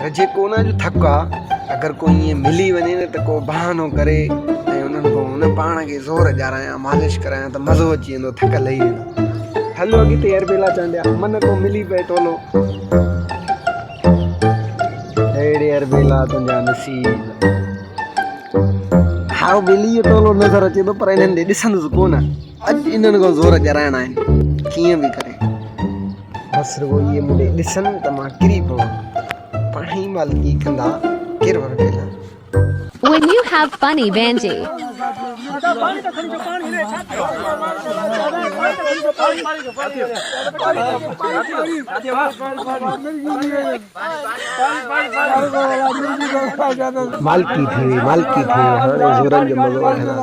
पर जेको ना जो थका अगर कोई ये मिली वने न त को बहानो करे ऐं उन्हनि को उन पाण खे ज़ोर ॾियारायां मालिश करायां त मज़ो अची वेंदो थक लही वेंदा हलो अॻिते अरबेला चवंदा मन को मिली पए टोलो अहिड़े अरबेला तुंहिंजा नसीब हाउ मिली जो टोलो नज़र अचे थो पर इन्हनि ॾे ॾिसंदुसि कोन अॼु इन्हनि खां ज़ोर ॾियाराइणा आहिनि कीअं बि करे बसि रुगो इहे मूंखे ॾिसनि त मां किरी पवां पाणी मालिकी कंदा केरु Arbela When you have funny Vanji. मालकी थी हाणे ज़ोरनि जो मज़ो वठंदा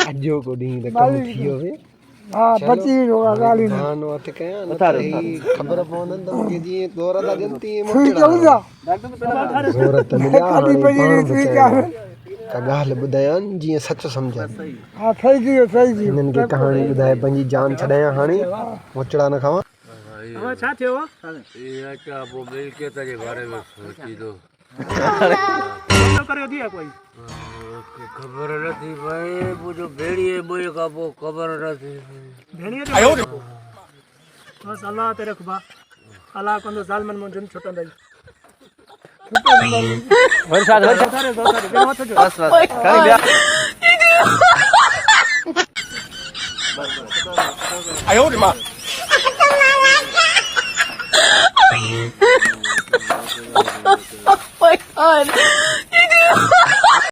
अॼो को ॾींहुं त कमु थी वियो वे ख़बर पवंदनि त मूंखे जीअं ज़ोर था ॾियनि तीअं ज़ोर त मिलिया का ॻाल्हि ॿुधायनि जीअं सच सम्झनि हिननि खे कहाणी ॿुधाए पंहिंजी जान छॾायां हाणे मोचड़ा न खावां छा थियो ये क्या वो मिल के तेरे बारे में सोची तो करे दिया कोई खबर न थी भाई वो जो भेड़ी है वो का वो खबर न थी भेड़िए आयो बस अल्लाह तेरे खुबा अल्लाह को जालमन में जन छोटा दई वर्षाद बस कहीं गया आयो रे मां Oh my god.